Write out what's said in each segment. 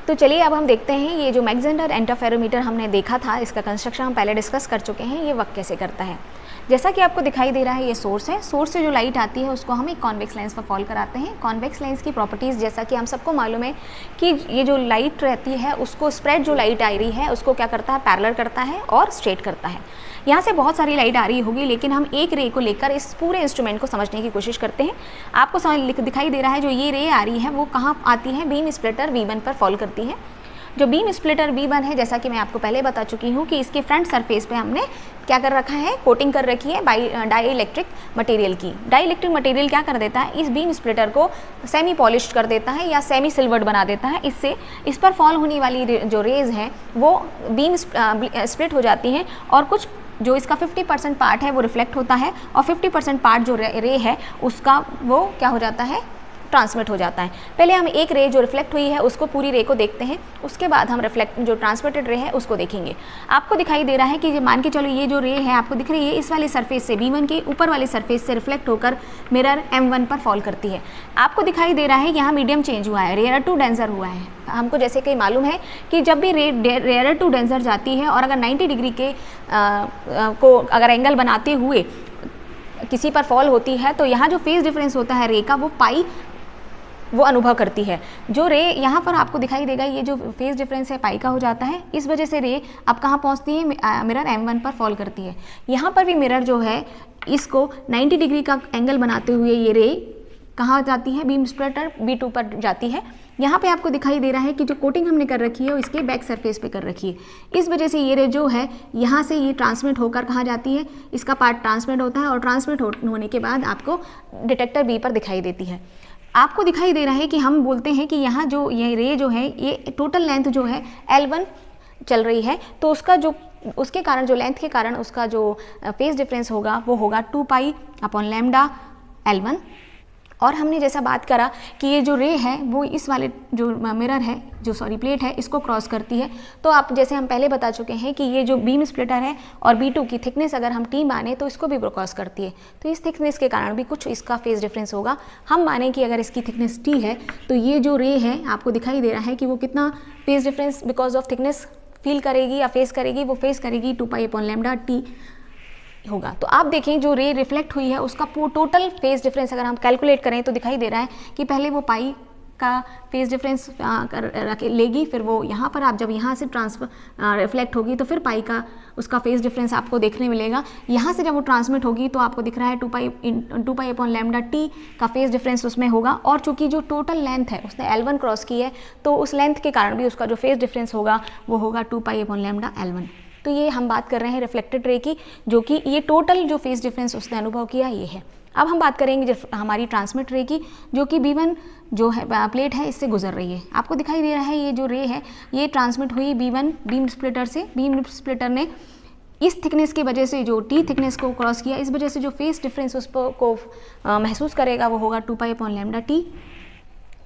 तो चलिए अब हम देखते हैं ये जो मैक्सजेंडर इंटरफेरोमीटर हमने देखा था, इसका कंस्ट्रक्शन हम पहले डिस्कस कर चुके हैं, ये वर्क कैसे करता है। जैसा कि आपको दिखाई दे रहा है ये सोर्स है, सोर्स से जो लाइट आती है उसको हम एक कॉन्वेक्स लेंस पर फॉल कराते हैं। कॉन्वेक्स लेंस की प्रॉपर्टीज़ जैसा कि हम सबको मालूम है कि ये जो लाइट रहती है उसको स्प्रेड जो लाइट आ रही है उसको क्या करता है, पैरेलल करता है और स्ट्रेट करता है। यहाँ से बहुत सारी लाइट आ रही होगी, लेकिन हम एक रे को लेकर इस पूरे इंस्ट्रूमेंट को समझने की कोशिश करते हैं। आपको दिखाई दे रहा है जो ये रे आ रही है वो कहाँ आती है, बीम स्प्लिटर V1 पर फॉल करती है। जो बीम स्प्लिटर V1 है, जैसा कि मैं आपको पहले बता चुकी हूँ कि इसके फ्रंट सरफेस पे हमने क्या कर रखा है, कोटिंग कर रखी है डाई इलेक्ट्रिक मटेरियल की। डाई इलेक्ट्रिक मटेरियल क्या कर देता है, इस बीम स्प्लिटर को सेमी पॉलिश्ड कर देता है या सेमी सिल्वर्ड बना देता है। इससे इस पर फॉल होने वाली जो रेज हैं वो बीम स्प्लिट हो जाती हैं और कुछ जो इसका 50% पार्ट है वो रिफ्लेक्ट होता है और 50% पार्ट जो रे है उसका वो क्या हो जाता है, ट्रांसमिट हो जाता है। पहले हम एक रे जो रिफ्लेक्ट हुई है उसको पूरी रे को देखते हैं, उसके बाद हम जो ट्रांसमिटेड रे है उसको देखेंगे। आपको दिखाई दे रहा है कि मान के चलो ये जो रे है आपको दिख रही है, इस वाले सरफेस से V1 के ऊपर वाले सरफेस से रिफ्लेक्ट होकर मिरर M1 पर फॉल करती है। आपको दिखाई दे रहा है यहाँ मीडियम चेंज हुआ है, रेयर टू डेंसर हुआ है। हमको जैसे कि मालूम है कि जब भी रेयर टू डेंसर जाती है और अगर 90 डिग्री के को अगर एंगल बनाते हुए किसी पर फॉल होती है तो यहाँ जो फेज डिफरेंस होता है रे का वो पाई वो अनुभव करती है। जो रे यहाँ पर आपको दिखाई देगा, ये जो फेज डिफरेंस है पाई का हो जाता है। इस वजह से रे अब कहाँ पहुँचती है, मिरर M1 पर फॉल करती है। यहाँ पर भी मिरर जो है इसको 90 डिग्री का एंगल बनाते हुए ये रे कहाँ जाती है, बीम स्प्लिटर B2 पर जाती है। यहाँ पे आपको दिखाई दे रहा है कि जो कोटिंग हमने कर रखी है वो इसके बैक सरफेस पे कर रखी है। इस वजह से ये रे जो है यहाँ से ये ट्रांसमिट होकर कहाँ जाती है, इसका पार्ट ट्रांसमिट होता है और ट्रांसमिट होने के बाद आपको डिटेक्टर B पर दिखाई देती है। आपको दिखाई दे रहा है कि हम बोलते हैं कि यहाँ जो ये रे जो है ये टोटल लेंथ जो है L1 चल रही है, तो उसका जो उसके कारण जो लेंथ के कारण उसका जो फेज डिफरेंस होगा वो होगा 2 पाई अपॉन लैम्डा L1। और हमने जैसा बात करा कि ये जो रे है वो इस वाले जो मिरर है, जो प्लेट है, इसको क्रॉस करती है। तो आप जैसे हम पहले बता चुके हैं कि ये जो बीम स्प्लिटर है और B2 की थिकनेस अगर हम T माने तो इसको भी क्रॉस करती है। तो इस थिकनेस के कारण भी कुछ इसका फेज डिफरेंस होगा। हम माने कि अगर इसकी थिकनेस T है तो ये जो रे है आपको दिखाई दे रहा है कि वो कितना phase difference because of thickness feel करेगी या फेस करेगी, वो फेस करेगी 2 पाई अपॉन लैम्डा T होगा। तो आप देखें जो रे रिफ्लेक्ट हुई है उसका टोटल फेज डिफरेंस अगर हम कैलकुलेट करें तो दिखाई दे रहा है कि पहले वो पाई का फेज डिफरेंस लेगी, फिर वो यहाँ पर आप जब यहाँ से रिफ्लेक्ट होगी तो फिर पाई का उसका फेज डिफरेंस आपको देखने मिलेगा। यहाँ से जब वो ट्रांसमिट होगी तो आपको दिख रहा है 2 पाई अपॉन लैम्डा T का फेज डिफरेंस उसमें होगा। और चूंकि जो टोटल लेंथ है उसने L1 क्रॉस की है तो उस लेंथ के कारण भी उसका जो फेज डिफरेंस होगा वो होगा 2 पाई अपॉन लैम्डा L1। तो ये हम बात कर रहे हैं रिफ्लेक्टेड रे की, जो कि ये टोटल जो फेज डिफरेंस उसने अनुभव किया ये है। अब हम बात करेंगे हमारी ट्रांसमिट रे की, जो कि B1 जो है प्लेट है इससे गुजर रही है। आपको दिखाई दे रहा है ये जो रे है ये ट्रांसमिट हुई B1 बीम स्प्लिटर से। बीम स्प्लिटर ने इस थिकनेस की वजह से जो T थिकनेस को क्रॉस किया, इस वजह से जो फेज डिफरेंस उस को महसूस करेगा वो होगा 2 पाई अपॉन लैम्डा T,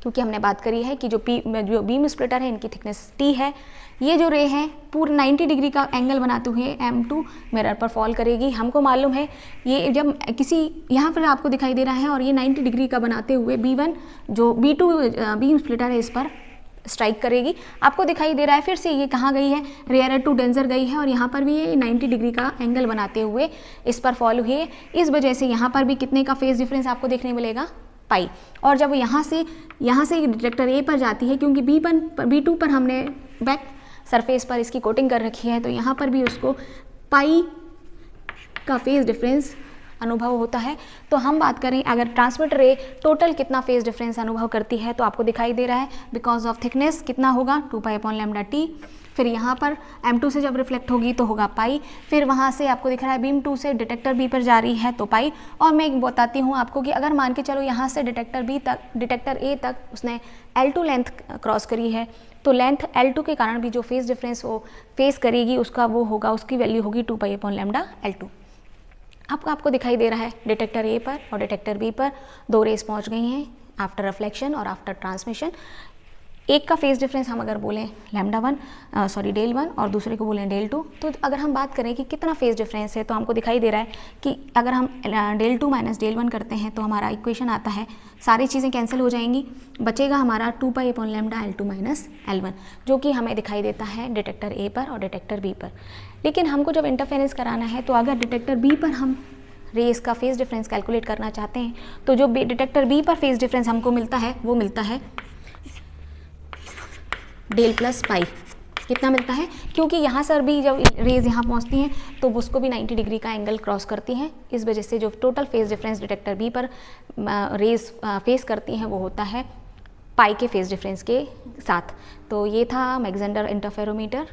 क्योंकि हमने बात करी है कि जो बीम स्प्लिटर है इनकी थिकनेस T है। ये जो रे है पूरे 90 डिग्री का एंगल बनाते हुए M2 मिरर पर फॉल करेगी। हमको मालूम है ये जब किसी यहाँ पर आपको दिखाई दे रहा है और ये 90 डिग्री का बनाते हुए B1 जो B2 बीम स्प्लिटर है इस पर स्ट्राइक करेगी। आपको दिखाई दे रहा है फिर से ये कहाँ गई है, रेयर टू डेंसर गई है और यहाँ पर भी ये 90 डिग्री का एंगल बनाते हुए इस पर फॉल हुई है। इस वजह से यहाँ पर भी कितने का फेज डिफरेंस आपको देखने मिलेगा, पाई। और जब यहाँ से डिटेक्टर A पर जाती है, क्योंकि B2 पर हमने बैक सरफेस पर इसकी कोटिंग कर रखी है, तो यहाँ पर भी उसको पाई का फेज डिफरेंस अनुभव होता है। तो हम बात करें अगर ट्रांसमिट रे टोटल कितना फेज डिफरेंस अनुभव करती है तो आपको दिखाई दे रहा है बिकॉज ऑफ थिकनेस कितना होगा 2 पाई अपॉन लैम्डा T। फिर यहाँ पर M2 से जब रिफ्लेक्ट होगी तो होगा पाई। फिर वहाँ से आपको दिख रहा है बीम 2 से डिटेक्टर B पर जा रही है तो पाई। और मैं बताती हूँ आपको कि अगर मान के चलो यहाँ से डिटेक्टर A तक उसने L2 लेंथ क्रॉस करी है तो लेंथ L2 के कारण भी जो फेज डिफरेंस वो फेस करेगी उसका वो होगा, उसकी वैल्यू होगी 2 पाई अपॉन लैम्डा L2। आपको दिखाई दे रहा है डिटेक्टर A पर और डिटेक्टर B पर 2 रेस पहुँच गई हैं आफ्टर रिफ्लेक्शन और आफ्टर ट्रांसमिशन। एक का फेज डिफरेंस हम अगर बोलें डेल 1 और दूसरे को बोलें डेल 2, तो अगर हम बात करें कि कितना फेज डिफरेंस है तो हमको दिखाई दे रहा है कि अगर हम डेल 2 माइनस डेल 1 करते हैं तो हमारा इक्वेशन आता है, सारी चीज़ें कैंसिल हो जाएंगी, बचेगा हमारा 2 pi upon lambda L2 minus L1, जो कि हमें दिखाई देता है डिटेक्टर ए पर और डिटेक्टर बी पर। लेकिन हमको जब इंटरफेरेंस कराना है तो अगर डिटेक्टर बी पर हम रेस का फेज डिफरेंस कैलकुलेट करना चाहते हैं तो जो डिटेक्टर बी पर फेज डिफरेंस हमको मिलता है वो मिलता है डेल प्लस पाई। कितना मिलता है? क्योंकि यहाँ सर भी जब रेज यहाँ पहुँचती हैं तो उसको भी 90 डिग्री का एंगल क्रॉस करती हैं, इस वजह से जो total phase difference detector B पर रेज फेस करती हैं वो होता है पाई के फेज डिफरेंस के साथ। तो ये था मैक्जेंडर इंटरफेरोमीटर।